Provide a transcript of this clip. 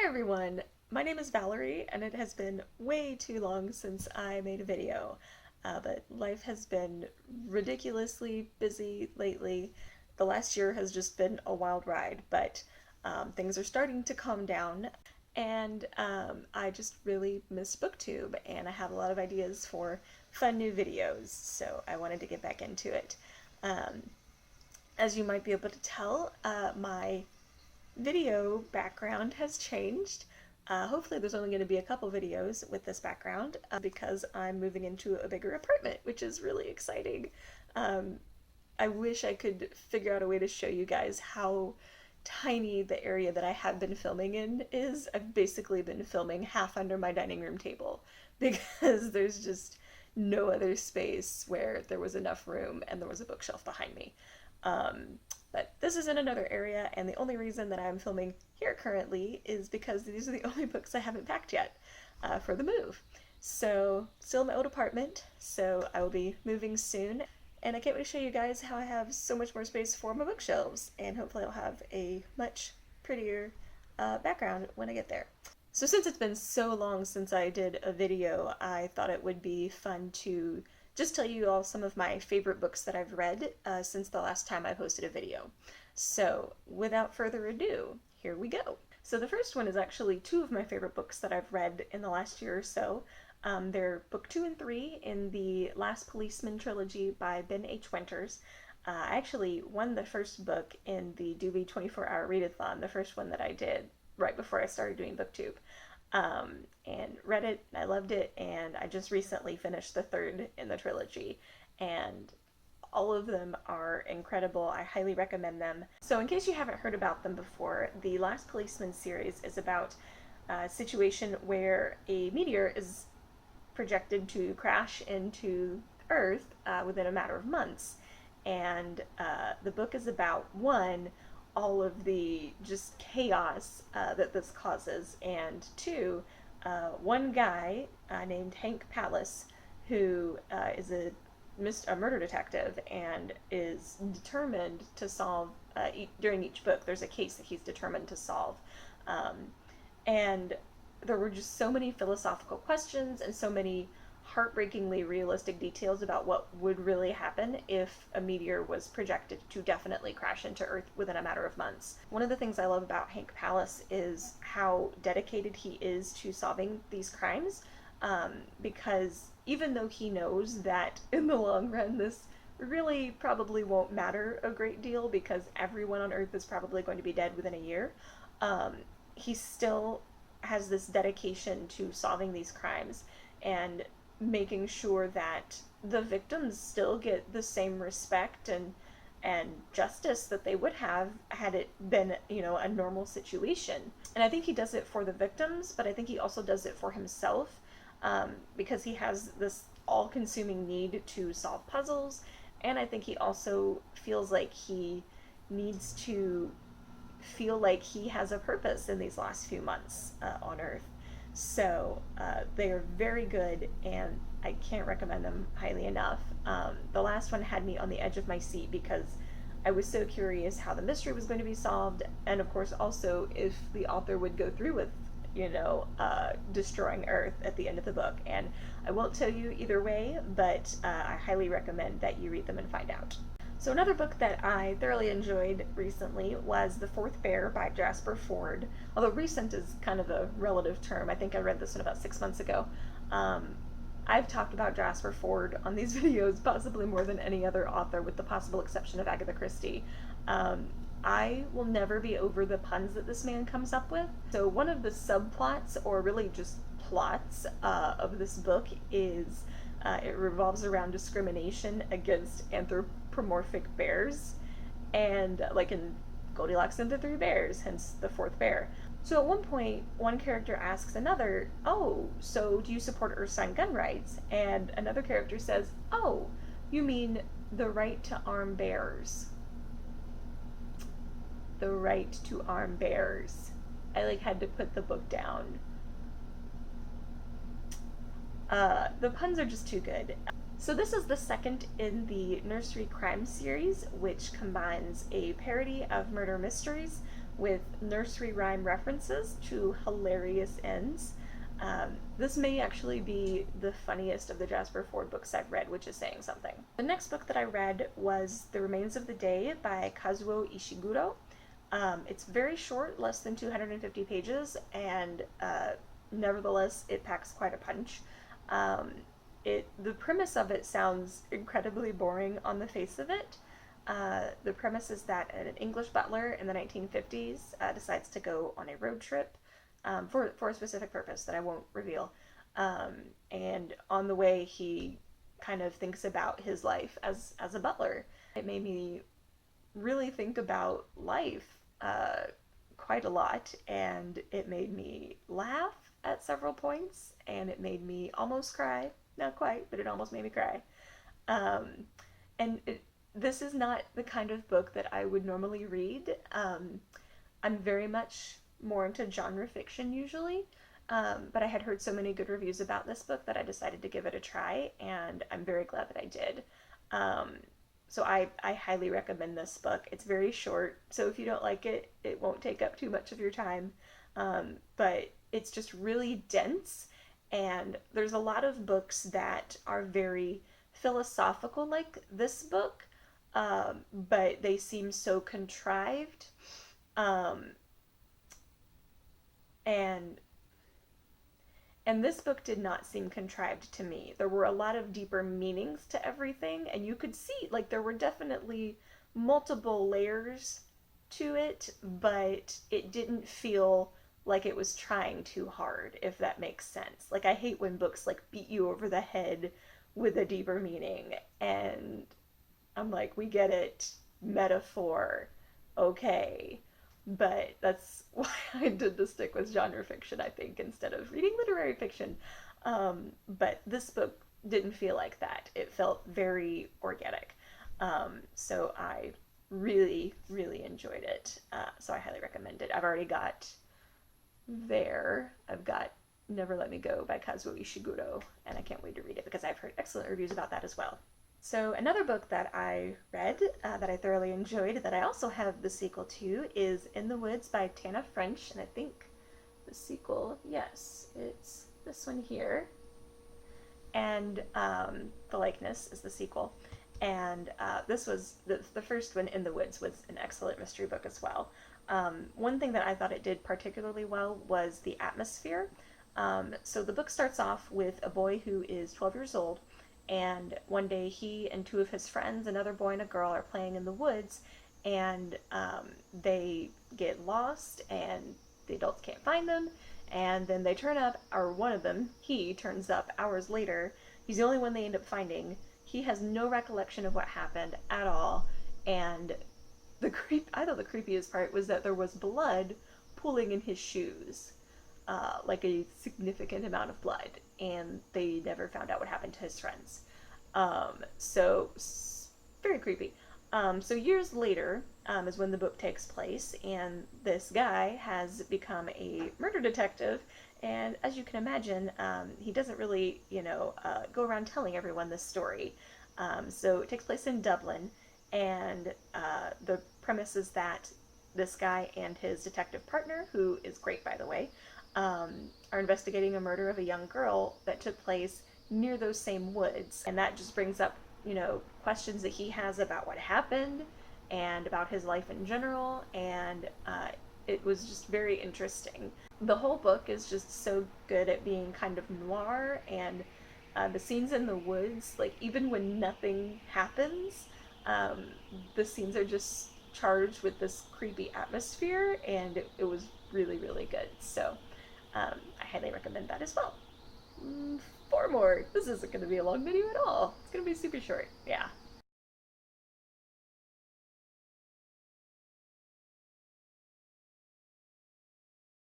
everyone, my name is Valerie, and it has been way too long since I made a video, but life has been ridiculously busy lately. The last year has just been a wild ride, but things are starting to calm down, and I just really miss BookTube, and I have a lot of ideas for fun new videos, so I wanted to get back into it. Um, as you might be able to tell, my video background has changed. Hopefully there's only going to be a couple videos with this background because I'm moving into a bigger apartment, which is really exciting. Um, I wish I could figure out a way to show you guys how tiny the area that I have been filming in is. I've basically been filming half under my dining room table because there's just no other space where there was enough room and there was a bookshelf behind me. But this is in another area, and the only reason that I'm filming here currently is because these are the only books I haven't packed yet for the move. So, still in my old apartment, so I will be moving soon, and I can't wait to show you guys how I have so much more space for my bookshelves, and hopefully I'll have a much prettier background when I get there. So since it's been so long since I did a video, I thought it would be fun to just tell you all some of my favorite books that I've read since the last time I posted a video. So without further ado, here we go. So the first one is actually two of my favorite books that I've read in the last year or so. They're book 2 and 3 in the Last Policeman trilogy by Ben H. Winters. I actually won the first book in the Doobie 24-hour readathon, the first one that I did right before I started doing BookTube. And read it, I loved it, and I just recently finished the third in the trilogy, and all of them are incredible. I highly recommend them. So in case you haven't heard about them before, the Last Policeman series is about a situation where a meteor is projected to crash into Earth within a matter of months, and the book is about one, all of the just chaos that this causes, and two, one guy named Hank Palace, who is a murder detective and is determined to solve, during each book, there's a case that he's determined to solve. And there were just so many philosophical questions and so many heartbreakingly realistic details about what would really happen if a meteor was projected to definitely crash into Earth within a matter of months. One of the things I love about Hank Palace is how dedicated he is to solving these crimes, because even though he knows that in the long run this really probably won't matter a great deal because everyone on Earth is probably going to be dead within a year, he still has this dedication to solving these crimes and making sure that the victims still get the same respect and justice that they would have had it been, a normal situation. And I think he does it for the victims, but I think he also does it for himself, because he has this all-consuming need to solve puzzles, and I think he also feels like he needs to feel like he has a purpose in these last few months on Earth. So they are very good, and I can't recommend them highly enough. The last one had me on the edge of my seat because I was so curious how the mystery was going to be solved, and of course also if the author would go through with, destroying Earth at the end of the book. And I won't tell you either way, but I highly recommend that you read them and find out. So another book that I thoroughly enjoyed recently was The Fourth Bear by Jasper Fforde. Although recent is kind of a relative term. I think I read this one about 6 months ago. I've talked about Jasper Fforde on these videos possibly more than any other author, with the possible exception of Agatha Christie. I will never be over the puns that this man comes up with. So one of the subplots, or really just plots, of this book is it revolves around discrimination against anthropomorphic bears, and like in Goldilocks and the Three Bears, hence the fourth bear. So at one point, one character asks another, "Oh, so do you support Earthsign gun rights?" And another character says, "Oh, you mean the right to arm bears." The right to arm bears. I had to put the book down. The puns are just too good. So this is the second in the Nursery Crime series, which combines a parody of murder mysteries with nursery rhyme references to hilarious ends. This may actually be the funniest of the Jasper Fforde books I've read, which is saying something. The next book that I read was The Remains of the Day by Kazuo Ishiguro. It's very short, less than 250 pages, and nevertheless, it packs quite a punch. Um, the premise of it sounds incredibly boring on the face of it. The premise is that an English butler in the 1950s decides to go on a road trip for a specific purpose that I won't reveal. And on the way, he kind of thinks about his life as a butler. It made me really think about life quite a lot, and it made me laugh at several points, and it made me almost cry. Not quite, but it almost made me cry. Um, and this is not the kind of book that I would normally read. I'm very much more into genre fiction usually, but I had heard so many good reviews about this book that I decided to give it a try, and I'm very glad that I did. Um, so I highly recommend this book. It's very short, so if you don't like it, it won't take up too much of your time. But it's just really dense, and there's a lot of books that are very philosophical, like this book, but they seem so contrived. Um, and and this book did not seem contrived to me. There were a lot of deeper meanings to everything, and you could see, like, there were definitely multiple layers to it, but it didn't feel like it was trying too hard, if that makes sense. Like, I hate when books, like, beat you over the head with a deeper meaning, and I'm like, we get it, metaphor, okay. But that's why I did the stick with genre fiction, I think, instead of reading literary fiction. But this book didn't feel like that. It felt very organic. So I really, really enjoyed it. So I highly recommend it. I've already got there. I've got Never Let Me Go by Kazuo Ishiguro, and I can't wait to read it because I've heard excellent reviews about that as well. So another book that I read that I thoroughly enjoyed that I also have the sequel to is In the Woods by Tana French, and I think the sequel, yes, it's this one here. And The Likeness is the sequel. And this was the first one, In the Woods, was an excellent mystery book as well. One thing that I thought it did particularly well was the atmosphere. So the book starts off with a boy who is 12 years old, and one day he and two of his friends, another boy and a girl, are playing in the woods, and they get lost, and the adults can't find them, and then they turn up, or one of them, he turns up hours later. He's the only one they end up finding. He has no recollection of what happened at all, and I thought the creepiest part was that there was blood pooling in his shoes, like a significant amount of blood, and they never found out what happened to his friends. So very creepy. So years later is when the book takes place, and this guy has become a murder detective. And as you can imagine, he doesn't really, go around telling everyone this story. So it takes place in Dublin, and the premise is that this guy and his detective partner, who is great by the way, are investigating a murder of a young girl that took place near those same woods. And that just brings up, questions that he has about what happened and about his life in general. And it was just very interesting. The whole book is just so good at being kind of noir, and the scenes in the woods, like even when nothing happens, um, the scenes are just charged with this creepy atmosphere, and it was really, really good. So I highly recommend that as well. Four more. This isn't going to be a long video at all. It's going to be super short. Yeah.